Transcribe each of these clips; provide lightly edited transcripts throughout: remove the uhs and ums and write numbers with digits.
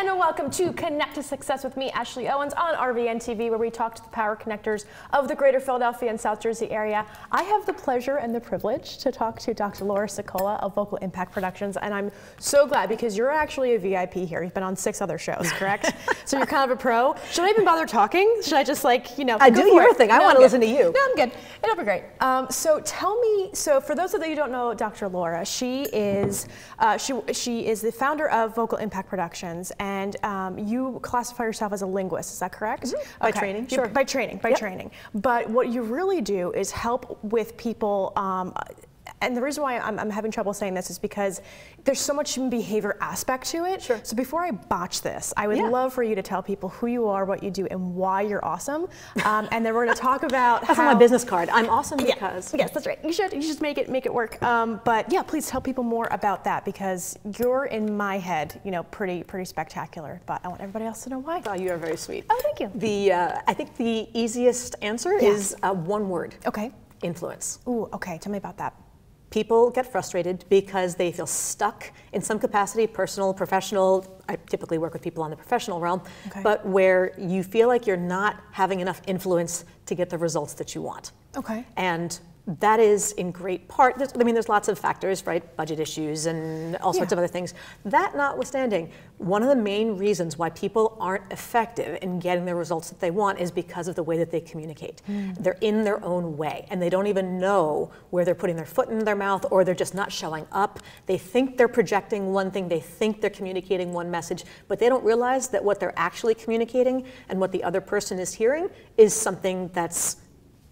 and welcome to Connect to Success with me, Ashley Owens, on RVN TV, where we talk to the power connectors of the greater Philadelphia and South Jersey area. I have the pleasure and the privilege to talk to Dr. Laura Sicola of Vocal Impact Productions, and I'm so glad because you're actually a VIP here. You've been on 6 other shows, correct? So you're kind of a pro. Should I even bother talking? Should I just I do your thing. I want to listen to you. No, I'm good. It'll be great. So tell me, so for those of you who don't know Dr. Laura, she is the founder of Vocal Impact Productions, and you classify yourself as a linguist, is that correct? Mm-hmm. By training, sure. By training. But what you really do is help with people, and the reason why I'm having trouble saying this is because there's so much human behavior aspect to it. Sure. So before I botch this, I would love for you to tell people who you are, what you do, and why you're awesome. And then we're going to talk about That's on my business card. I'm awesome because. Yes, that's right. You should make it work. But yeah, please tell people more about that because you're in my head, pretty spectacular. But I want everybody else to know why. Oh, you are very sweet. Oh, thank you. I think the easiest answer is one word. Okay. Influence. Ooh, okay. Tell me about that. People get frustrated because they feel stuck in some capacity, personal, professional. I typically work with people on the professional realm, but where you feel like you're not having enough influence to get the results that you want. Okay. And that is in great part, there's lots of factors, right? Budget issues and all sorts of other things. That notwithstanding, one of the main reasons why people aren't effective in getting the results that they want is because of the way that they communicate. They're in their own way and they don't even know where they're putting their foot in their mouth, or they're just not showing up. They think they're projecting one thing, they think they're communicating one message, but they don't realize that what they're actually communicating and what the other person is hearing is something that's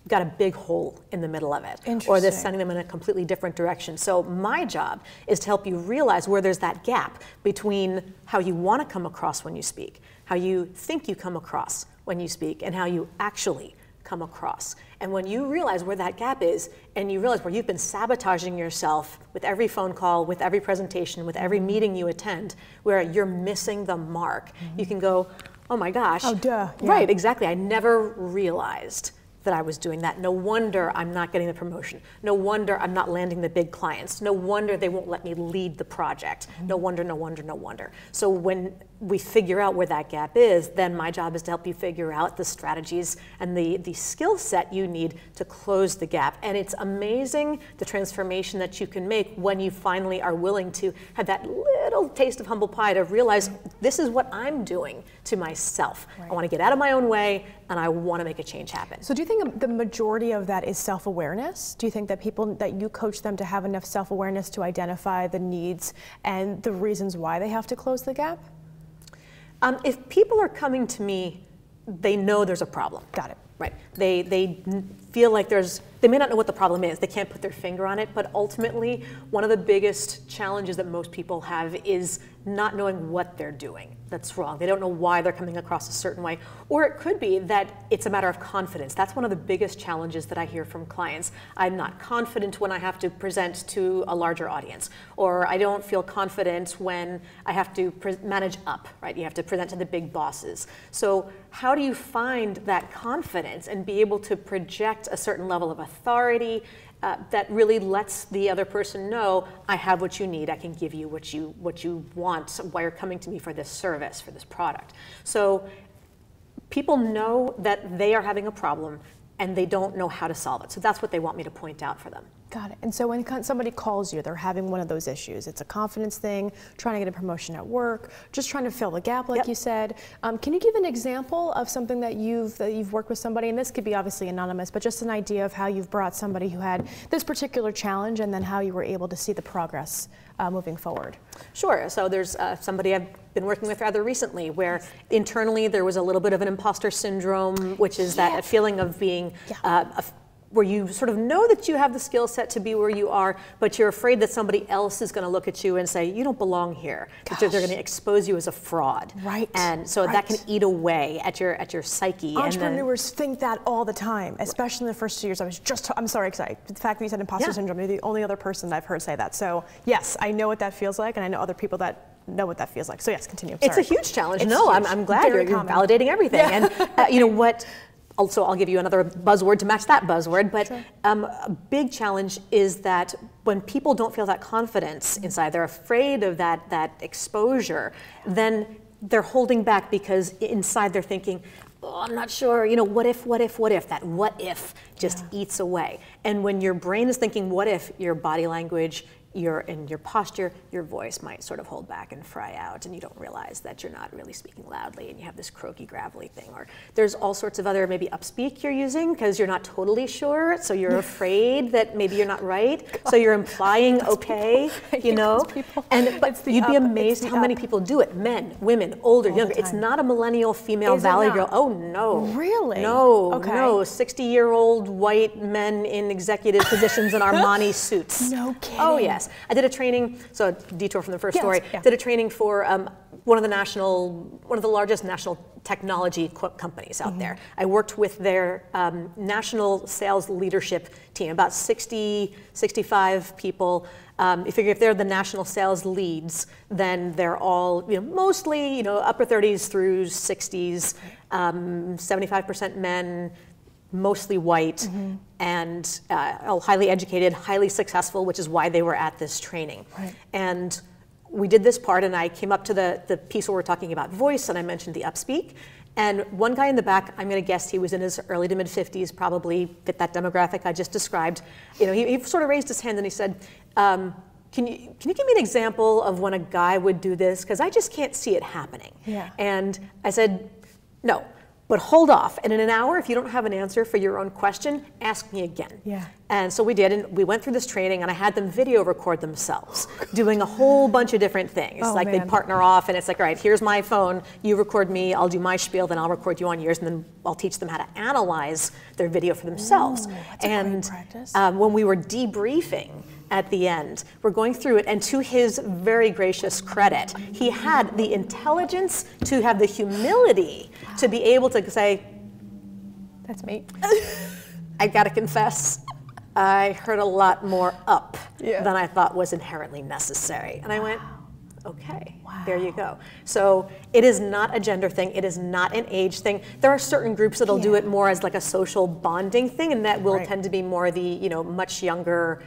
got a big hole in the middle of it, or they're sending them in a completely different direction. So my job is to help you realize where there's that gap between how you want to come across when you speak, how you think you come across when you speak, and how you actually come across. And when you realize where that gap is, and you realize where you've been sabotaging yourself with every phone call, with every presentation, with every meeting you attend, where you're missing the mark, you can go, oh my gosh. Oh, duh. Right, exactly. I never realized that I was doing that. No wonder I'm not getting the promotion. No wonder I'm not landing the big clients. No wonder they won't let me lead the project. No wonder, no wonder, no wonder. So when we figure out where that gap is, then my job is to help you figure out the strategies and the skill set you need to close the gap. And it's amazing the transformation that you can make when you finally are willing to have that little taste of humble pie to realize this is what I'm doing to myself. I want to get out of my own way and I want to make a change happen. So do you think the majority of that is self-awareness? Do you think that people, that you coach them to have enough self-awareness to identify the needs and the reasons why they have to close the gap? If people are coming to me, they know there's a problem. Got it. Right. They feel like they may not know what the problem is. They can't put their finger on it, but ultimately, one of the biggest challenges that most people have is not knowing what they're doing that's wrong. They don't know why they're coming across a certain way. Or it could be that it's a matter of confidence. That's one of the biggest challenges that I hear from clients. I'm not confident when I have to present to a larger audience, or I don't feel confident when I have to manage up, right? You have to present to the big bosses. So how do you find that confidence and be able to project a certain level of authority that really lets the other person know, I have what you need, I can give you what you want, why you're coming to me for this service, for this product. So people know that they are having a problem and they don't know how to solve it. So that's what they want me to point out for them. Got it. And so when somebody calls you, they're having one of those issues. It's a confidence thing, trying to get a promotion at work, just trying to fill the gap, like you said. Can you give an example of something that you've worked with somebody, and this could be obviously anonymous, but just an idea of how you've brought somebody who had this particular challenge and then how you were able to see the progress moving forward? Sure. So there's somebody I've been working with rather recently where internally there was a little bit of an imposter syndrome, which is that feeling of being where you sort of know that you have the skill set to be where you are, but you're afraid that somebody else is going to look at you and say, you don't belong here. That they're going to expose you as a fraud. Right. And so that can eat away at your psyche. Entrepreneurs think that all the time, especially in the first 2 years. I'm sorry, because the fact that you said imposter syndrome, you're the only other person that I've heard say that. So yes, I know what that feels like, and I know other people that know what that feels like. So yes, continue. It's a huge challenge. I'm glad you're validating everything. And you know what? Also, I'll give you another buzzword to match that buzzword, but a big challenge is that when people don't feel that confidence inside, they're afraid of that exposure, then they're holding back because inside they're thinking, oh, I'm not sure, you know, what if, that what if just eats away. And when your brain is thinking what if, your body language, your posture, your voice might sort of hold back and fry out, and you don't realize that you're not really speaking loudly, and you have this croaky, gravelly thing. Or there's all sorts of other maybe upspeak you're using because you're not totally sure, so you're afraid that maybe you're not right, so you're implying okay, you know. And but you'd be amazed how many people do it. Men, women, older, younger. It's not a millennial female valley girl. Oh no. Really? No. Okay. No. 60-year-old white men in executive positions in Armani suits. No kidding. Oh yes. I did a training, so a detour from the first story, did a training for one of the largest national technology companies out there. I worked with their national sales leadership team, about 60, 65 people. You figure if they're the national sales leads, then they're all, you know, mostly, you know, upper 30s through 60s, 75% men, mostly white, and all highly educated, highly successful, which is why they were at this training. Right. And we did this part, and I came up to the piece where we're talking about voice, and I mentioned the upspeak. And one guy in the back, I'm going to guess he was in his early to mid 50s, probably fit that demographic I just described. You know, he sort of raised his hand and he said, can you give me an example of when a guy would do this? Because I just can't see it happening. Yeah. And I said, no. But hold off, and in an hour, if you don't have an answer for your own question, ask me again. Yeah. And so we did, and we went through this training, and I had them video record themselves, doing a whole bunch of different things. Like they'd partner off, and it's like, all right, here's my phone, you record me, I'll do my spiel, then I'll record you on yours, and then I'll teach them how to analyze their video for themselves. That's a great practice. When we were debriefing at the end, we're going through it, and to his very gracious credit, he had the intelligence to have the humility to be able to say, that's me. I gotta confess, I heard a lot more up than I thought was inherently necessary. And I went, okay, there you go. So it is not a gender thing, it is not an age thing. There are certain groups that'll do it more as like a social bonding thing, and that will tend to be more the, you know, much younger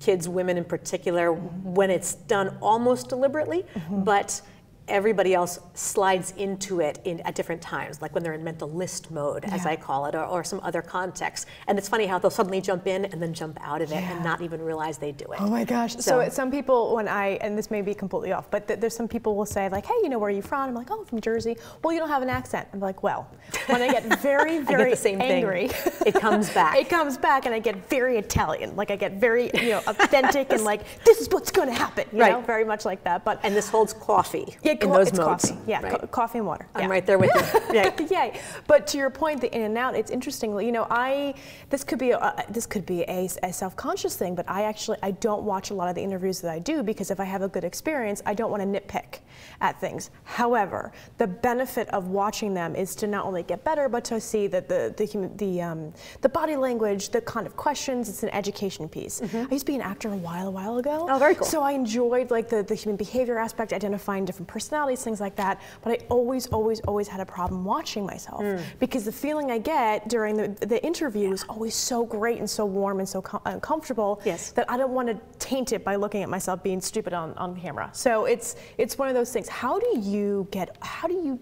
kids, women in particular, when it's done almost deliberately, but everybody else slides into it at different times, like when they're in mental list mode, as I call it, or some other context. And it's funny how they'll suddenly jump in and then jump out of it and not even realize they do it. Oh my gosh. So some people, and this may be completely off, but there's some people will say like, hey, you know, where are you from? I'm like, oh, from Jersey. Well, you don't have an accent. I'm like, well, when I get very, very I get the same angry, it comes back. It comes back, and I get very Italian. Like I get very, you know, authentic and like, this is what's going to happen. You know, very much like that. But and this holds coffee in those modes. Coffee. Yeah, coffee and water. I'm right there with you. Yay. But to your point, the in and out, it's interesting. You know, this could be a self-conscious thing, but I don't watch a lot of the interviews that I do, because if I have a good experience, I don't want to nitpick at things. However, the benefit of watching them is to not only get better, but to see that the body language, the kind of questions. It's an education piece. I used to be an actor a while ago. Oh, very cool. So I enjoyed like the human behavior aspect, identifying different personalities, things like that. But I always had a problem watching myself, because the feeling I get during the interview is always so great and so warm and so comfortable that I don't want to taint it by looking at myself being stupid on camera. So it's one of those things. How do you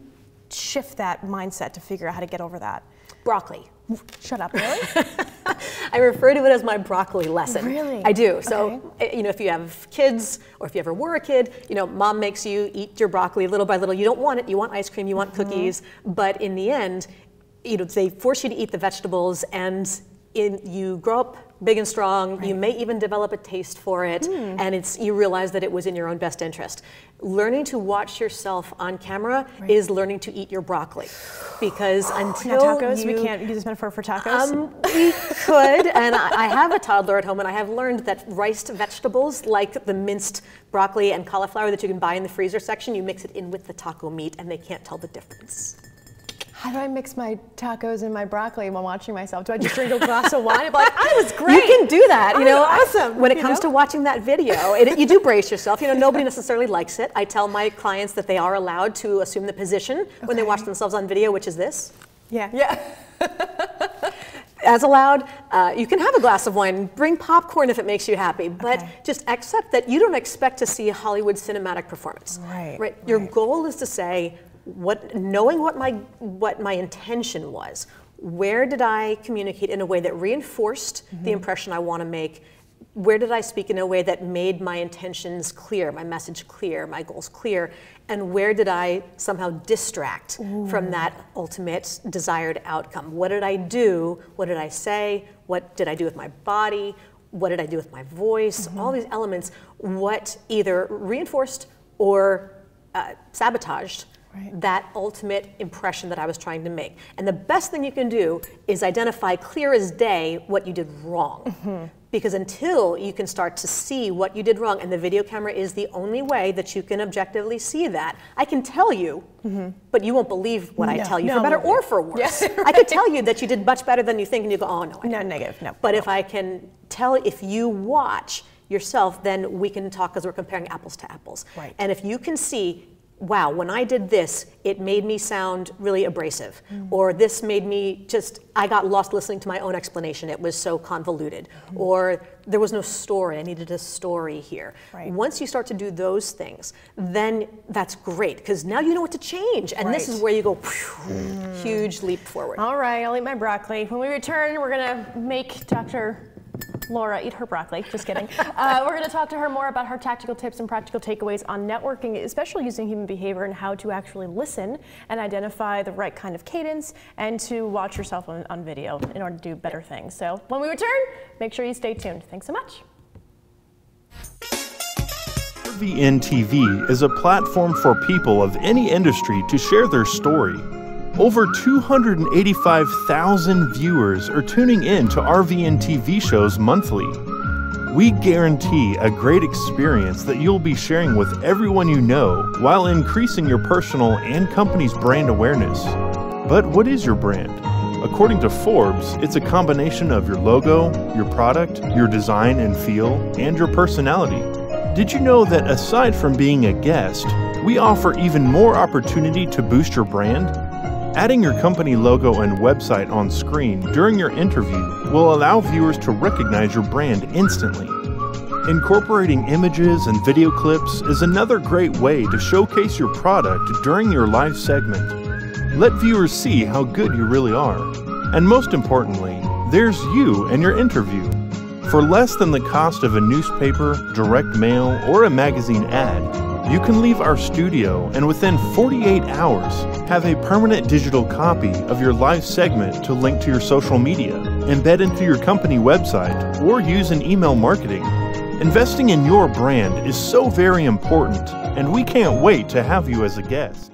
shift that mindset to figure out how to get over that? Broccoli. Shut up, really? I refer to it as my broccoli lesson. Really? I do. So, you know, if you have kids, or if you ever were a kid, you know, mom makes you eat your broccoli little by little. You don't want it. You want ice cream. You want cookies. But in the end, you know, they force you to eat the vegetables, and you grow up big and strong. You may even develop a taste for it, and you realize that it was in your own best interest. Learning to watch yourself on camera is learning to eat your broccoli, because until tacos, we can't use this metaphor for tacos. We could, and I have a toddler at home, and I have learned that riced vegetables, like the minced broccoli and cauliflower that you can buy in the freezer section, you mix it in with the taco meat, and they can't tell the difference. How do I mix my tacos and my broccoli while watching myself? Do I just drink a glass of wine and be like, I was great? You can do that. You know, awesome. When it comes to watching that video, you do brace yourself. You know, nobody necessarily likes it. I tell my clients that they are allowed to assume the position when they watch themselves on video, which is this. Yeah. as allowed. You can have a glass of wine, bring popcorn if it makes you happy, but just accept that you don't expect to see a Hollywood cinematic performance. Right. Your goal is to say, knowing what my intention was, where did I communicate in a way that reinforced the impression I want to make? Where did I speak in a way that made my intentions clear, my message clear, my goals clear? And where did I somehow distract from that ultimate desired outcome? What did I do? What did I say? What did I do with my body? What did I do with my voice? All these elements, what either reinforced or sabotaged that ultimate impression that I was trying to make. And the best thing you can do is identify clear as day what you did wrong. Because until you can start to see what you did wrong, and the video camera is the only way that you can objectively see that. I can tell you, but you won't believe what I tell you, for better or for worse. I could tell you that you did much better than you think, and you go, oh, no, I didn't. Negative, no. But if I can tell, if you watch yourself, then we can talk as we're comparing apples to apples. And if you can see, wow, when I did this, it made me sound really abrasive. Or this made me I got lost listening to my own explanation. It was so convoluted. Or there was no story, I needed a story here. Once you start to do those things, then that's great, because now you know what to change. And this is where you go, huge leap forward. All right, I'll eat my broccoli. When we return, we're gonna make Dr. Laura eat her broccoli, just kidding. We're going to talk to her more about her tactical tips and practical takeaways on networking, especially using human behavior and how to actually listen and identify the right kind of cadence and to watch yourself on video in order to do better things. So when we return, make sure you stay tuned. Thanks so much. RVN TV is a platform for people of any industry to share their story. Over 285,000 viewers are tuning in to RVN TV shows monthly. We guarantee a great experience that you'll be sharing with everyone you know while increasing your personal and company's brand awareness. But what is your brand? According to Forbes, it's a combination of your logo, your product, your design and feel, and your personality. Did you know that aside from being a guest, we offer even more opportunity to boost your brand? Adding your company logo and website on screen during your interview will allow viewers to recognize your brand instantly. Incorporating images and video clips is another great way to showcase your product during your live segment. Let viewers see how good you really are. And most importantly, there's you and your interview. For less than the cost of a newspaper, direct mail, or a magazine ad, you can leave our studio and within 48 hours have a permanent digital copy of your live segment to link to your social media, embed into your company website, or use in email marketing. Investing in your brand is so very important, and we can't wait to have you as a guest.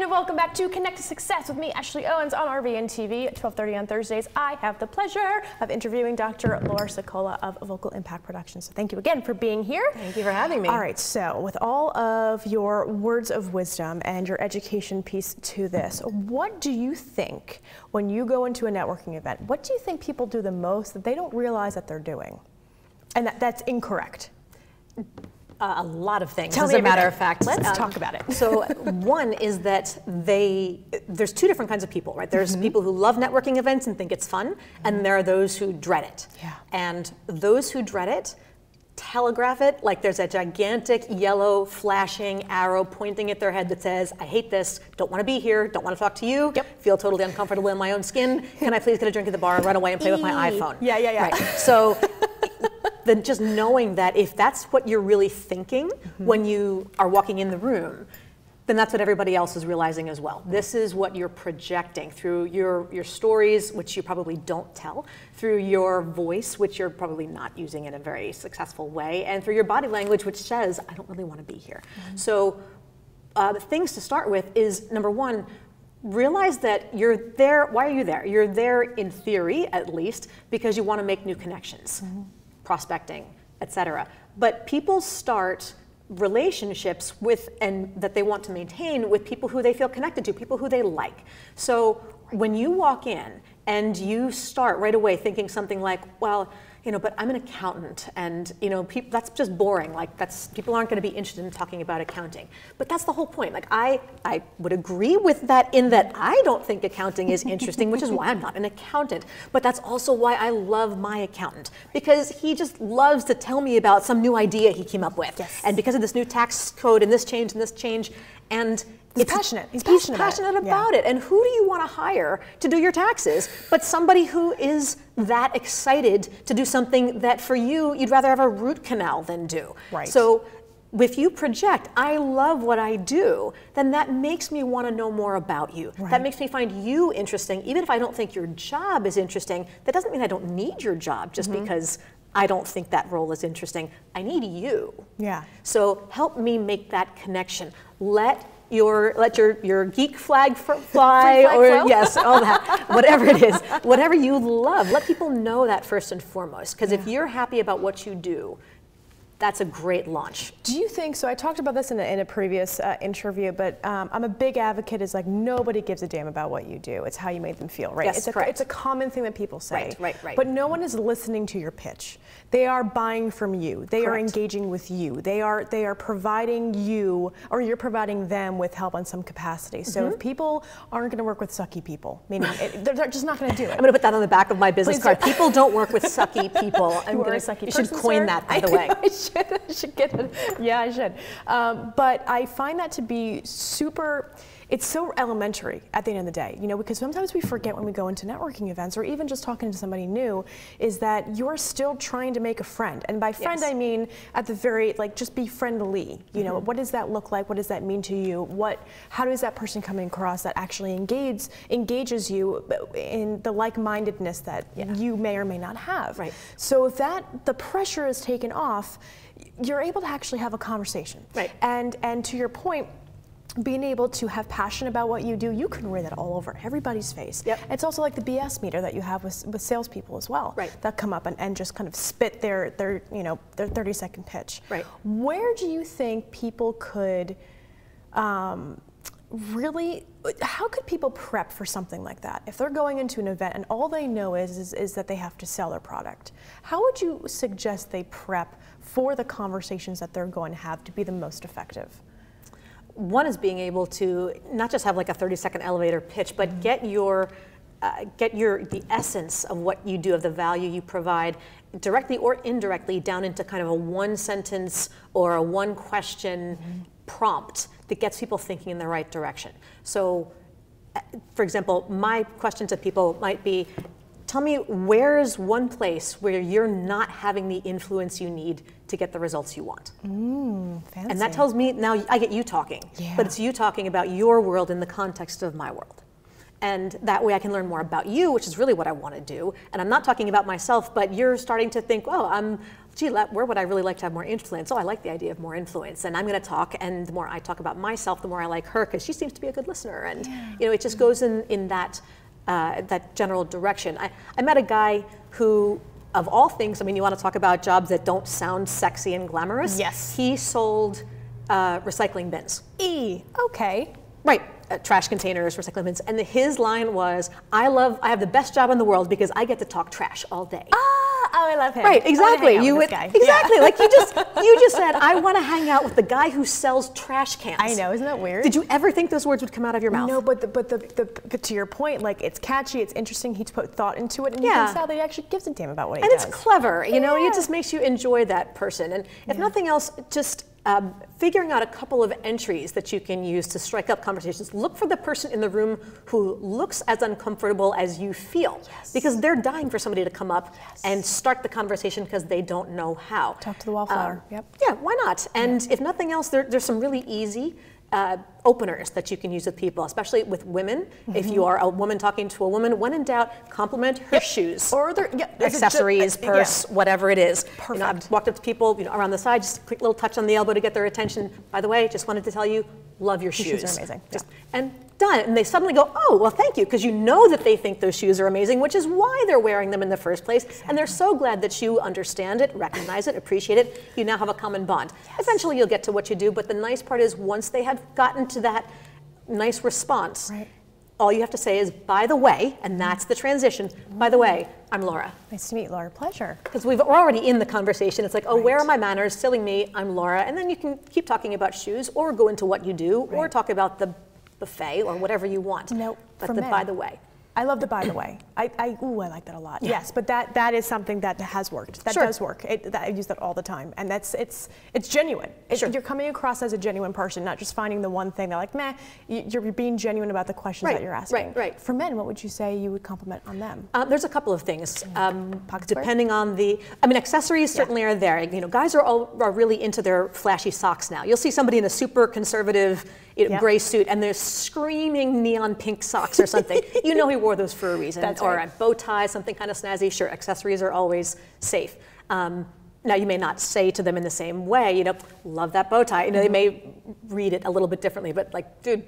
Welcome back to Connect to Success with me, Ashley Owens, on RVN TV at 12:30 on Thursdays. I have the pleasure of interviewing Dr. Laura Sicola of Vocal Impact Productions. So thank you again for being here. Thank you for having me. All right, so with all of your words of wisdom and your education piece to this, what do you think when you go into a networking event, what do you think people do the most that they don't realize that they're doing? And that's incorrect. A lot of things, as a matter of fact. Let's talk about it. So one is that there's two different kinds of people, right? There's people who love networking events and think it's fun, and there are those who dread it. And those who dread it telegraph it like there's a gigantic yellow flashing arrow pointing at their head that says, I hate this, don't want to be here, don't want to talk to you, feel totally uncomfortable in my own skin, can I please get a drink at the bar and run away and play with my iPhone? Right. So then just knowing that if that's what you're really thinking when you are walking in the room, then that's what everybody else is realizing as well. This is what you're projecting through your stories, which you probably don't tell, through your voice, which you're probably not using in a very successful way, and through your body language, which says, I don't really want to be here. So the things to start with is, number one, realize that you're there. Why are you there? You're there in theory, at least, because you want to make new connections. Prospecting, etc. But people start relationships with, and that they want to maintain with people who they feel connected to, people who they like. So when you walk in, and you start right away thinking something like, well, you know, but I'm an accountant, and you know, that's just boring. Like people aren't going to be interested in talking about accounting. But that's the whole point. Like I would agree with that in that I don't think accounting is interesting, which is why I'm not an accountant. But that's also why I love my accountant, because he just loves to tell me about some new idea he came up with, and because of this new tax code and this change, and he's passionate. He's passionate about it. And who do you want to hire to do your taxes but somebody who is that excited to do something that for you, you'd rather have a root canal than do. Right. So if you project, I love what I do, then that makes me want to know more about you. Right. That makes me find you interesting. Even if I don't think your job is interesting, that doesn't mean I don't need your job just because I don't think that role is interesting. I need you. Yeah. So help me make that connection. Let your geek flag fly, or yes, all that, whatever it is, whatever you love. Let people know that first and foremost, because if you're happy about what you do, that's a great launch. Do you think, so I talked about this in a previous interview, but I'm a big advocate is like nobody gives a damn about what you do. It's how you make them feel, right? Yes, correct. It's a common thing that people say. Right. But no one is listening to your pitch. They are buying from you. They are engaging with you. They are providing you, or you're providing them with help on some capacity. So if people aren't going to work with sucky people, meaning they're just not going to do it. I'm going to put that on the back of my business card. People don't work with sucky people. You should coin that, by the way. I should get it. Yeah, I should. But I find that to be it's so elementary at the end of the day, you know, because sometimes we forget when we go into networking events or even just talking to somebody new, is that you're still trying to make a friend. And by friend, I mean at the very, like, just be friendly. You know, what does that look like? What does that mean to you? How does that person come across that actually engages you in the like-mindedness that you may or may not have? Right. So if the pressure is taken off, you're able to actually have a conversation. Right. And to your point, being able to have passion about what you do, you can wear that all over everybody's face. Yep. It's also like the BS meter that you have with salespeople as well. Right. That come up and just kind of spit their 30-second pitch. Right. Where do you think people could really, how could people prep for something like that? If they're going into an event and all they know is that they have to sell their product, how would you suggest they prep for the conversations that they're going to have to be the most effective? One is being able to not just have like a 30-second elevator pitch, but get the essence of what you do, of the value you provide, directly or indirectly, down into kind of a one-sentence or a one-question prompt that gets people thinking in the right direction. So, for example, my question to people might be, tell me, where's one place where you're not having the influence you need to get the results you want? Fancy. And that tells me, now I get you talking, but it's you talking about your world in the context of my world. And that way I can learn more about you, which is really what I want to do. And I'm not talking about myself, but you're starting to think, oh, where would I really like to have more influence? Oh, I like the idea of more influence. And I'm going to talk, and the more I talk about myself, the more I like her, because she seems to be a good listener. And you know, it just goes in that general direction. I met a guy who, of all things, I mean, you want to talk about jobs that don't sound sexy and glamorous? Yes. He sold recycling bins. Okay. Right. Trash containers, recycling bins. And his line was, I have the best job in the world because I get to talk trash all day. Oh, I love him. Right, exactly. Exactly. Like you just said, I want to hang out with the guy who sells trash cans. I know, isn't that weird? Did you ever think those words would come out of your mouth? No, but to your point, like, it's catchy, it's interesting. He's put thought into it, and you can tell that he actually gives a damn about what he does. And it's clever. You know, it just makes you enjoy that person. And if nothing else, just figuring out a couple of entries that you can use to strike up conversations. Look for the person in the room who looks as uncomfortable as you feel, because they're dying for somebody to come up and start the conversation because they don't know how. Talk to the wallflower. Yeah, why not? And if nothing else, there's some really easy openers that you can use with people, especially with women. If you are a woman talking to a woman, when in doubt, compliment her shoes, or their accessories, purse, whatever it is. Perfect. You know, I've walked up to people, around the side, just a quick little touch on the elbow to get their attention. By the way, just wanted to tell you, love your shoes. Your shoes are amazing. And done. And they suddenly go, oh, well, thank you, because you know that they think those shoes are amazing, which is why they're wearing them in the first place. Exactly. And they're so glad that you understand it, recognize it, appreciate it. You now have a common bond. Eventually, you'll get to what you do, but the nice part is once they have gotten to that nice response, all you have to say is, by the way, and that's the transition, by the way, I'm Laura. Nice to meet you, Laura. Pleasure. Because we're already in the conversation. It's like, oh, where are my manners? Silly me, I'm Laura. And then you can keep talking about shoes or go into what you do or talk about the buffet or whatever you want. No, but by the way. I love the by the way. I like that a lot. Yes, but that is something that has worked. That does work. I use that all the time, and it's genuine. You're coming across as a genuine person, not just finding the one thing. They're like, meh. You're being genuine about the questions that you're asking. Right. For men, what would you say you would compliment on them? There's a couple of things. Depending on accessories certainly are there. Guys are really into their flashy socks now. You'll see somebody in a super conservative gray suit, and they're screaming neon pink socks or something. You know he wore those for a reason. Or a bow tie, something kind of snazzy. Sure, accessories are always safe. Now, you may not say to them in the same way, love that bow tie. They may read it a little bit differently, but like, dude,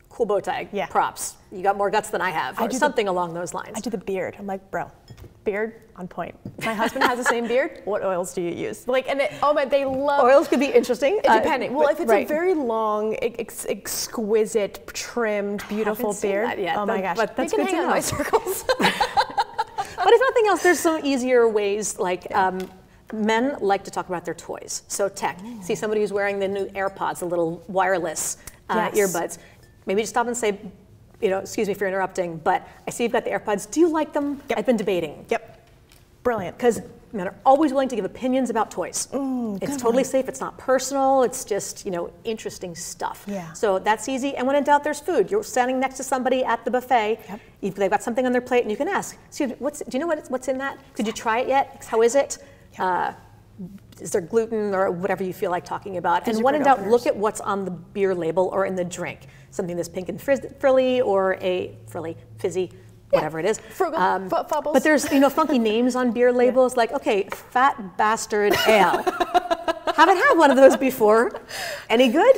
cool bow tie, props. You got more guts than I have, or something along those lines. I do the beard. I'm like, bro, beard on point. My husband has the same beard. What oils do you use? They love. Oils could be interesting. Depending. Well, if it's a very long, exquisite, trimmed, beautiful beard. Oh my gosh. But that's good to know. My circles. But if nothing else, there's some easier ways, men like to talk about their toys. So tech. See somebody who's wearing the new AirPods, the little wireless earbuds. Maybe just stop and say, excuse me for interrupting, but I see you've got the AirPods. Do you like them? I've been debating. Brilliant. Because men are always willing to give opinions about toys. It's totally safe. It's not personal. It's just, interesting stuff. So that's easy. And when in doubt, there's food. You're standing next to somebody at the buffet. They've got something on their plate, and you can ask, excuse me, do you know what's in that? Did you try it yet? How is it? Is there gluten or whatever you feel like talking about? And when in doubt, look at what's on the beer label or in the drink. Something that's pink and frilly or a fizzy, whatever it is. Frugal, bubbles. But there's funky names on beer labels like, okay, Fat Bastard Ale. Haven't had one of those before. Any good?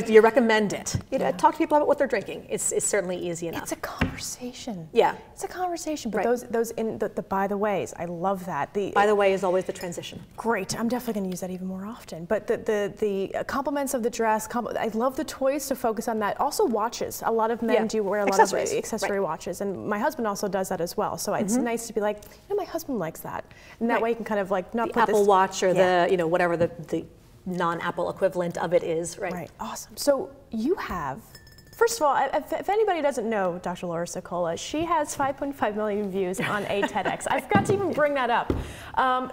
You recommend it. Talk to people about what they're drinking. It's certainly easy enough. It's a conversation. It's a conversation. But those in the by the ways, I love that. The by the way is always the transition. Great. I'm definitely going to use that even more often. But the compliments of the dress. I love the toys to focus on that. Also watches. A lot of men do wear a lot of accessory watches, and my husband also does that as well. So it's nice to be like, my husband likes that, and that way you can kind of not the put Apple Watch or the whatever the non-Apple equivalent of it is, right? Awesome. So you have, first of all, if anybody doesn't know Dr. Laura Sicola, she has 5.5 million views on a TEDx. I forgot to even bring that up.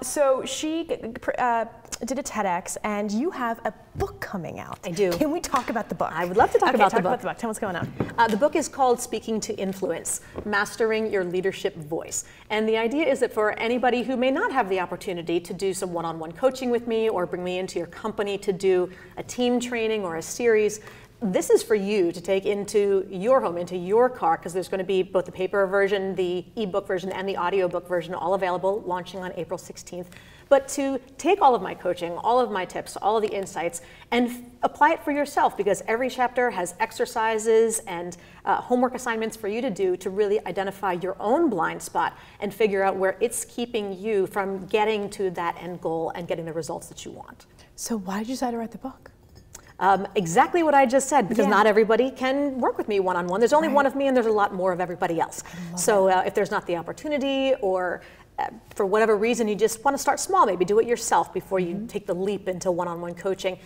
So she did a TEDx, and you have a book coming out. I do. Can we talk about the book? I would love to talk about the book. Tell me what's going on. The book is called Speaking to Influence, Mastering Your Leadership Voice. And the idea is that for anybody who may not have the opportunity to do some one-on-one coaching with me or bring me into your company to do a team training or a series, this is for you to take into your home, into your car, because there's going to be both the paper version, the ebook version, and the audiobook version, all available, launching on April 16th. But to take all of my coaching, all of my tips, all of the insights, and apply it for yourself, because every chapter has exercises and homework assignments for you to do to really identify your own blind spot and figure out where it's keeping you from getting to that end goal and getting the results that you want. So why did you decide to write the book? Exactly what I just said, because not everybody can work with me one-on-one. There's only one of me, and there's a lot more of everybody else. So if there's not the opportunity, or for whatever reason you just want to start small, maybe do it yourself before you take the leap into one-on-one coaching,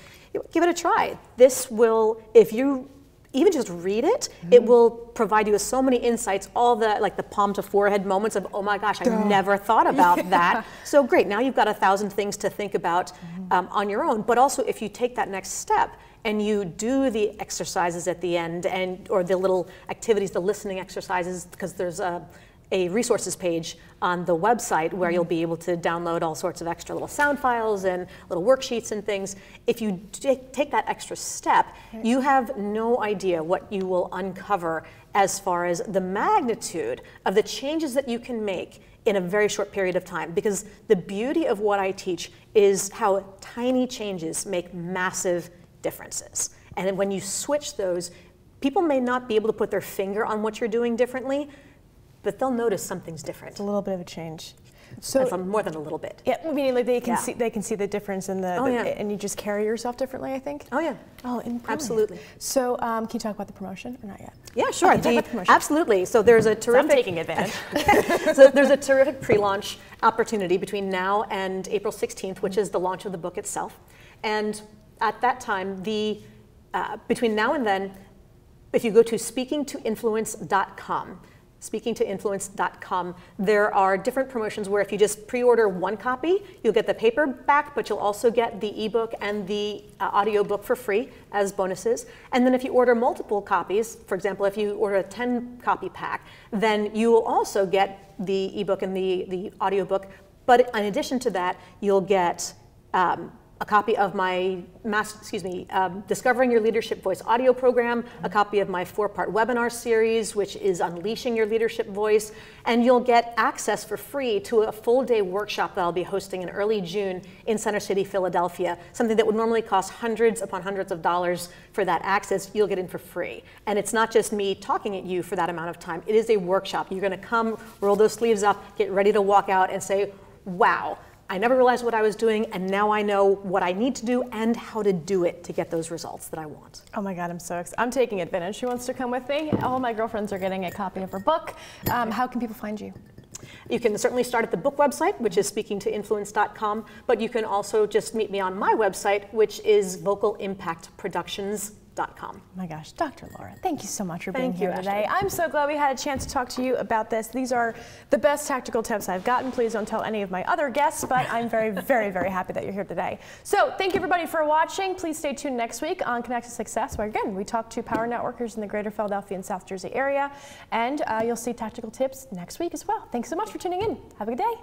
give it a try. This will, if you even just read it, it will provide you with so many insights, all the the palm to forehead moments of, oh my gosh, I never thought about that. So great, now you've got 1,000 things to think about on your own. But also if you take that next step and you do the exercises at the end, or the little activities, the listening exercises, because there's a resources page on the website where you'll be able to download all sorts of extra little sound files and little worksheets and things. If you take that extra step, you have no idea what you will uncover as far as the magnitude of the changes that you can make in a very short period of time. Because the beauty of what I teach is how tiny changes make massive differences. And when you switch those, people may not be able to put their finger on what you're doing differently, but they'll notice something's different. It's a little bit of a change. So more than a little bit. Yeah, meaning like they can see the difference in the, and you just carry yourself differently, I think. Oh yeah. Oh, absolutely. So can you talk about the promotion or not yet? Yeah, sure. Okay, talk about the promotion. Absolutely. So there's a terrific. I'm taking advantage. So there's a terrific pre-launch opportunity between now and April 16th, which is the launch of the book itself. And at that time, between now and then, if you go to speakingtoinfluence.com, there are different promotions where if you just pre-order one copy, you'll get the paper back, but you'll also get the ebook and the audio book for free as bonuses. And then if you order multiple copies, for example, if you order a 10-copy pack, then you will also get the ebook and the audio book. But in addition to that, you'll get a copy of my Discovering Your Leadership Voice audio program, a copy of my 4-part webinar series, which is Unleashing Your Leadership Voice, and you'll get access for free to a full-day workshop that I'll be hosting in early June in Center City, Philadelphia, something that would normally cost hundreds upon hundreds of dollars for that access, you'll get in for free. And it's not just me talking at you for that amount of time, it is a workshop. You're gonna come, roll those sleeves up, get ready to walk out and say, wow, I never realized what I was doing, and now I know what I need to do and how to do it to get those results that I want. Oh my God, I'm so excited. I'm taking advantage. Who wants to come with me? All my girlfriends are getting a copy of her book. How can people find you? You can certainly start at the book website, which is speakingtoinfluence.com, but you can also just meet me on my website, which is vocalimpactproductions.com. Oh my gosh, Dr. Laura, thank you so much for being Thank you, here today. Ashley. I'm so glad we had a chance to talk to you about this. These are the best tactical tips I've gotten. Please don't tell any of my other guests, but I'm very, very, very happy that you're here today. So thank you everybody for watching. Please stay tuned next week on Connect to Success, where again, we talk to power networkers in the greater Philadelphia and South Jersey area, and you'll see tactical tips next week as well. Thanks so much for tuning in. Have a good day.